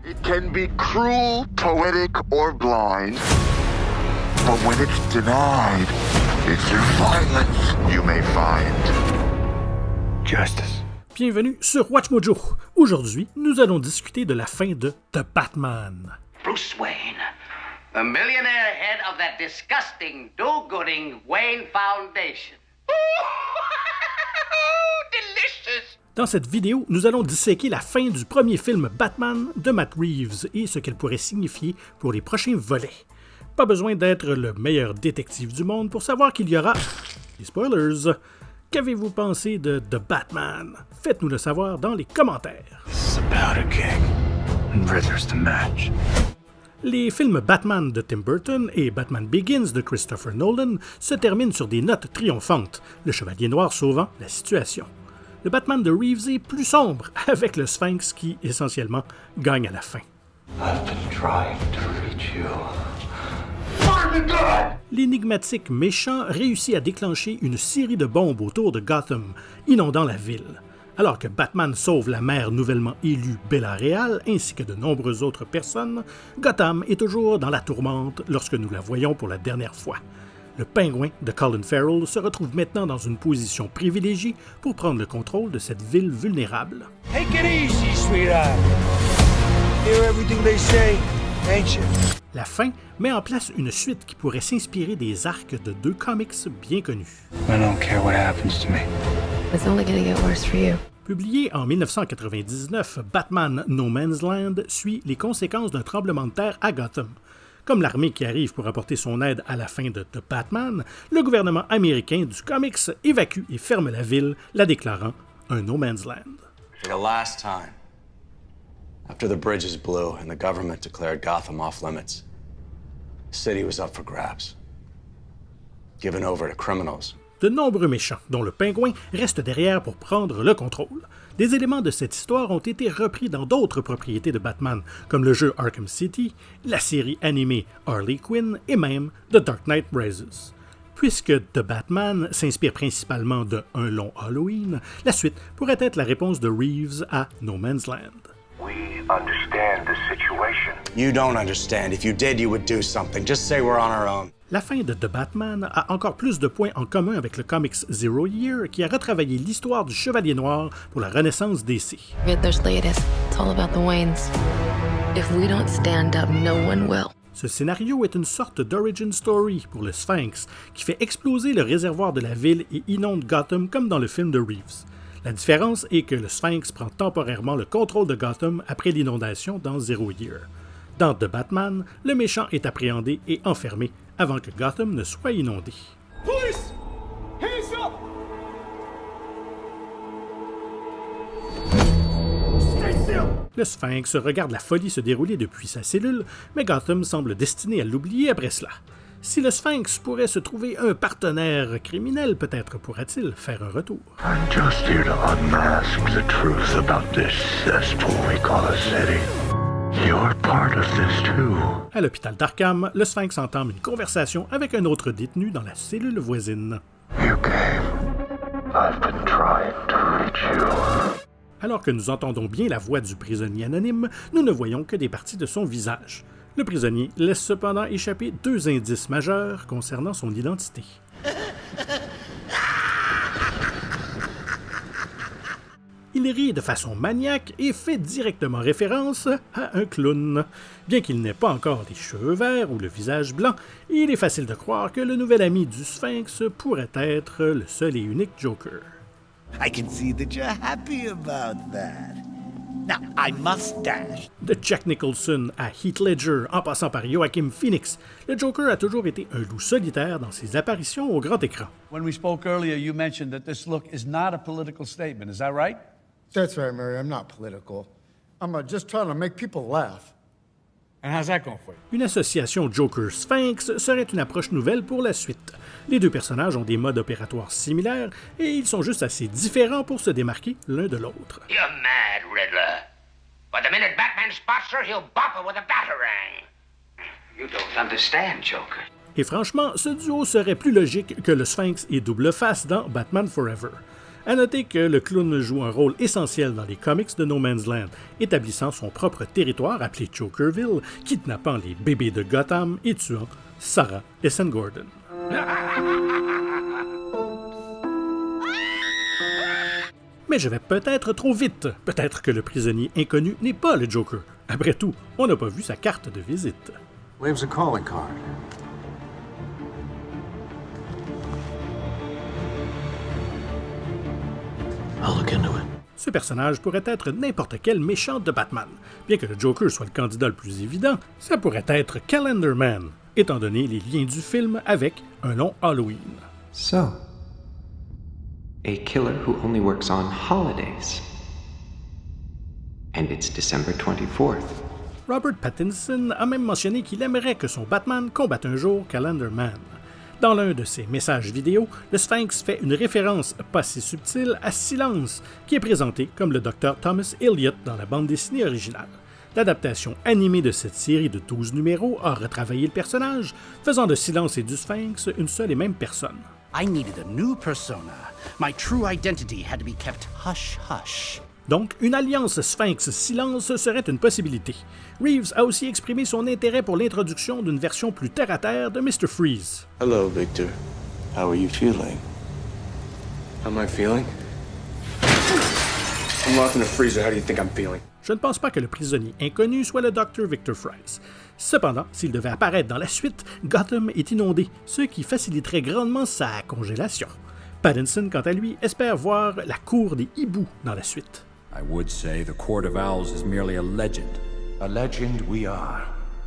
It can be cruel, poetic, or blind. But when it's denied, it's through violence you may find justice. Bienvenue sur Watch Mojo. Aujourd'hui, nous allons discuter de la fin de The Batman. Bruce Wayne, the millionaire head of that disgusting, do-gooding Wayne Foundation. Delicious! Dans cette vidéo, nous allons disséquer la fin du premier film Batman de Matt Reeves et ce qu'elle pourrait signifier pour les prochains volets. Pas besoin d'être le meilleur détective du monde pour savoir qu'il y aura des spoilers. Qu'avez-vous pensé de The Batman? Faites-nous le savoir dans les commentaires. Les films Batman de Tim Burton et Batman Begins de Christopher Nolan se terminent sur des notes triomphantes, le Chevalier Noir sauvant la situation. Le Batman de Reeves est plus sombre, avec le Sphinx qui, essentiellement, gagne à la fin. L'énigmatique méchant réussit à déclencher une série de bombes autour de Gotham, inondant la ville. Alors que Batman sauve la maire nouvellement élue Bella Real ainsi que de nombreuses autres personnes, Gotham est toujours dans la tourmente lorsque nous la voyons pour la dernière fois. Le pingouin de Colin Farrell se retrouve maintenant dans une position privilégiée pour prendre le contrôle de cette ville vulnérable. Take it easy, sweetheart. Hear everything they say, ain't you? La fin met en place une suite qui pourrait s'inspirer des arcs de deux comics bien connus. I don't care what happens to me. It's only gonna get worse for you. Publié en 1999, Batman No Man's Land suit les conséquences d'un tremblement de terre à Gotham. Comme l'armée qui arrive pour apporter son aide à la fin de The Batman, le gouvernement américain du comics évacue et ferme la ville, la déclarant un No Man's Land. For the last time, after the bridges blew and the government declared Gotham off limits, the city was up for grabs, given over to criminals. De nombreux méchants, dont le pingouin, restent derrière pour prendre le contrôle. Des éléments de cette histoire ont été repris dans d'autres propriétés de Batman, comme le jeu Arkham City, la série animée Harley Quinn et même The Dark Knight Rises. Puisque The Batman s'inspire principalement de Un long Halloween, la suite pourrait être la réponse de Reeves à No Man's Land. We understand the situation. You don't understand. If you did, you would do something. Just say we're on our own. La fin de The Batman a encore plus de points en commun avec le comics Zero Year qui a retravaillé l'histoire du Chevalier Noir pour la renaissance DC. Riddler's latest. It's all about the Waynes. If we don't stand up, no one will. Ce scénario est une sorte d'origin story pour le Sphinx qui fait exploser le réservoir de la ville et inonde Gotham comme dans le film de Reeves. La différence est que le Sphinx prend temporairement le contrôle de Gotham après l'inondation dans Zero Year. Dans The Batman, le méchant est appréhendé et enfermé avant que Gotham ne soit inondé. Police! Hands up! Stay still! Le Sphinx regarde la folie se dérouler depuis sa cellule, mais Gotham semble destiné à l'oublier après cela. Si le Sphinx pourrait se trouver un partenaire criminel, peut-être pourra-t-il faire un retour. I'm just here to unmask the truth about this cesspool we call a city. You're part of this too. À l'hôpital d'Arkham, le Sphinx entame une conversation avec un autre détenu dans la cellule voisine. You came. I've been trying to reach you. Alors que nous entendons bien la voix du prisonnier anonyme, nous ne voyons que des parties de son visage. Le prisonnier laisse cependant échapper deux indices majeurs concernant son identité. Il rit de façon maniaque et fait directement référence à un clown. Bien qu'il n'ait pas encore les cheveux verts ou le visage blanc, il est facile de croire que le nouvel ami du Sphinx pourrait être le seul et unique Joker. I can see that you're happy about that. Now, I must dash. De Jack Nicholson à Heath Ledger, en passant par Joaquin Phoenix, le Joker a toujours été un loup solitaire dans ses apparitions au grand écran. When we spoke earlier, you mentioned that this look is not a political statement. Is that right? That's right, Mary. I'm not political. I'm just trying to make people laugh. And how's that going for you? Une association Joker-Sphinx serait une approche nouvelle pour la suite. Les deux personnages ont des modes opératoires similaires et ils sont juste assez différents pour se démarquer l'un de l'autre. You're mad, Riddler. But the minute Batman spots her, he'll bop her with a batarang. You don't understand, Joker. Et franchement, ce duo serait plus logique que le Sphinx et Double Face dans Batman Forever. À noter que le clown joue un rôle essentiel dans les comics de No Man's Land, établissant son propre territoire appelé Jokerville, kidnappant les bébés de Gotham et tuant Sarah Essen Gordon. Mais je vais peut-être trop vite. Peut-être que le prisonnier inconnu n'est pas le Joker. Après tout, on n'a pas vu sa carte de visite. Waves a calling card. I'll look into it. Ce personnage pourrait être n'importe quel méchant de Batman. Bien que le Joker soit le candidat le plus évident, ça pourrait être Calendar Man, étant donné les liens du film avec un long Halloween. So, a killer who only works on holidays. And it's December 24th. Robert Pattinson a même mentionné qu'il aimerait que son Batman combatte un jour Calendar Man. Dans l'un de ses messages vidéo, le Sphinx fait une référence pas si subtile à Silence, qui est présenté comme le Dr. Thomas Elliot dans la bande dessinée originale. L'adaptation animée de cette série de 12 numéros a retravaillé le personnage, faisant de Silence et du Sphinx une seule et même personne. I needed a new persona. My true identity had to be kept hush-hush. Donc, une alliance Sphinx-Silence serait une possibilité. Reeves a aussi exprimé son intérêt pour l'introduction d'une version plus terre-à-terre de Mr. Freeze. Hello, Victor. How are you feeling? How am I feeling? I'm locked in a freezer. How do you think I'm feeling? Je ne pense pas que le prisonnier inconnu soit le Dr. Victor Fries. Cependant, s'il devait apparaître dans la suite, Gotham est inondé, ce qui faciliterait grandement sa congélation. Pattinson, quant à lui, espère voir la cour des hiboux dans la suite. I would say the Court of Owls is merely a legend. A legend we are,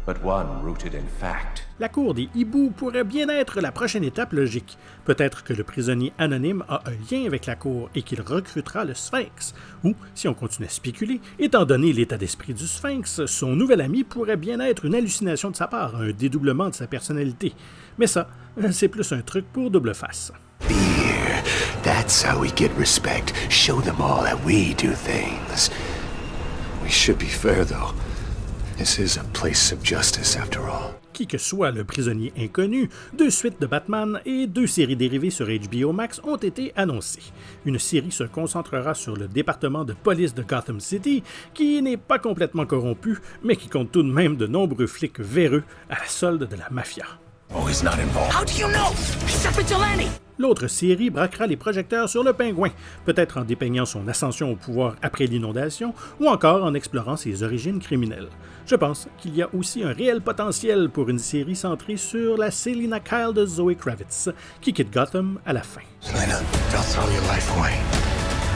but one rooted in fact. La cour des hiboux pourrait bien être la prochaine étape logique. Peut-être que le prisonnier anonyme a un lien avec la cour et qu'il recrutera le Sphinx. Ou, si on continue à spéculer, étant donné l'état d'esprit du Sphinx, son nouvel ami pourrait bien être une hallucination de sa part, un dédoublement de sa personnalité. Mais ça, c'est plus un truc pour double face. Fear. That's how we get respect. Show them all how we do things. We should be fair, though. This is a place of justice, after all. Qui que soit le prisonnier inconnu, 2 suites de Batman et 2 séries dérivées sur HBO Max ont été annoncées. Une série se concentrera sur le département de police de Gotham City, qui n'est pas complètement corrompu, mais qui compte tout de même de nombreux flics véreux à la solde de la mafia. Oh, he's not involved. How do you know? He's a vigilante! L'autre série braquera les projecteurs sur le pingouin, peut-être en dépeignant son ascension au pouvoir après l'inondation ou encore en explorant ses origines criminelles. Je pense qu'il y a aussi un réel potentiel pour une série centrée sur la Selina Kyle de Zoe Kravitz, qui quitte Gotham à la fin. Selina, don't throw your life away.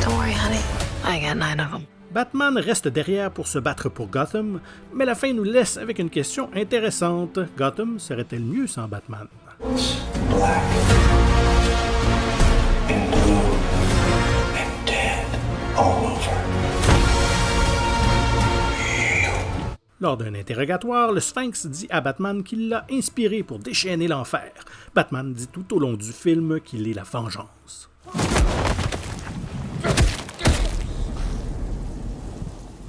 Don't worry, honey. I got 9 of them. Batman reste derrière pour se battre pour Gotham, mais la fin nous laisse avec une question intéressante. Gotham serait-elle mieux sans Batman? Black. And blue. And dead. All over. Lors d'un interrogatoire, le Sphinx dit à Batman qu'il l'a inspiré pour déchaîner l'enfer. Batman dit tout au long du film qu'il est la vengeance.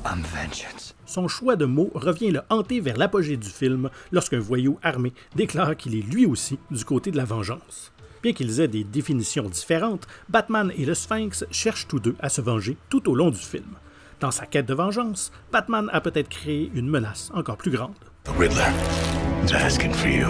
I'm vengeance. Son choix de mots revient le hanter vers l'apogée du film lorsqu'un voyou armé déclare qu'il est lui aussi du côté de la vengeance. Bien qu'ils aient des définitions différentes, Batman et le Sphinx cherchent tous deux à se venger tout au long du film. Dans sa quête de vengeance, Batman a peut-être créé une menace encore plus grande. The Riddler is asking for you.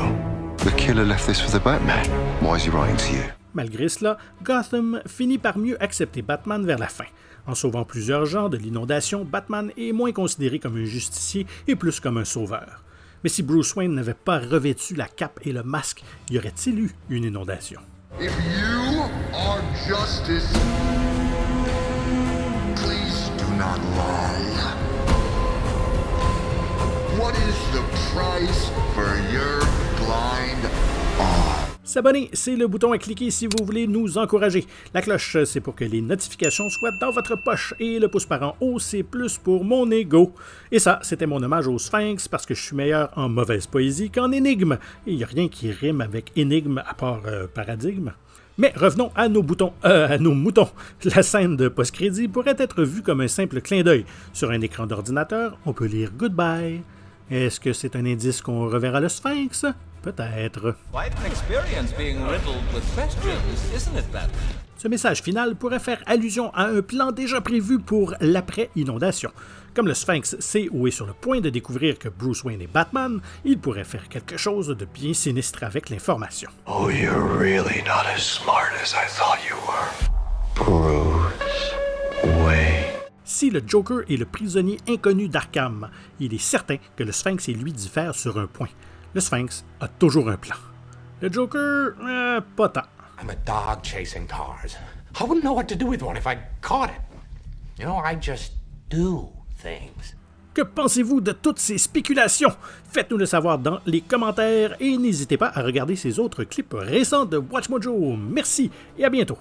The killer left this for the Batman. Why is he writing to you? Malgré cela, Gotham finit par mieux accepter Batman vers la fin. En sauvant plusieurs gens de l'inondation, Batman est moins considéré comme un justicier et plus comme un sauveur. Mais si Bruce Wayne n'avait pas revêtu la cape et le masque, y aurait-il eu une inondation? If you are justice, please do not lie. What is the price for your blind eye? S'abonner, c'est le bouton à cliquer si vous voulez nous encourager. La cloche, c'est pour que les notifications soient dans votre poche. Et le pouce par en haut, c'est plus pour mon ego. Et ça, c'était mon hommage au Sphinx parce que je suis meilleur en mauvaise poésie qu'en énigme. Et il n'y a rien qui rime avec énigme à part paradigme. Mais revenons à nos moutons. La scène de post-crédit pourrait être vue comme un simple clin d'œil. Sur un écran d'ordinateur, on peut lire « Goodbye ». Est-ce que c'est un indice qu'on reverra le Sphinx? Peut-être. Quite an experience being riddled with questions, isn't it, Batman? Ce message final pourrait faire allusion à un plan déjà prévu pour l'après-inondation. Comme le Sphinx sait ou est sur le point de découvrir que Bruce Wayne est Batman, il pourrait faire quelque chose de bien sinistre avec l'information. Oh, you're really not as smart as I thought you were. Bruce Wayne. Si le Joker est le prisonnier inconnu d'Arkham, il est certain que le Sphinx et lui diffèrent sur un point. Le Sphinx a toujours un plan. Le Joker, pas tant. I'm a dog chasing cars. I wouldn't know what to do with one if I caught it. You know, I just do things. Que pensez-vous de toutes ces spéculations? Faites-nous le savoir dans les commentaires et n'hésitez pas à regarder ces autres clips récents de WatchMojo. Merci et à bientôt.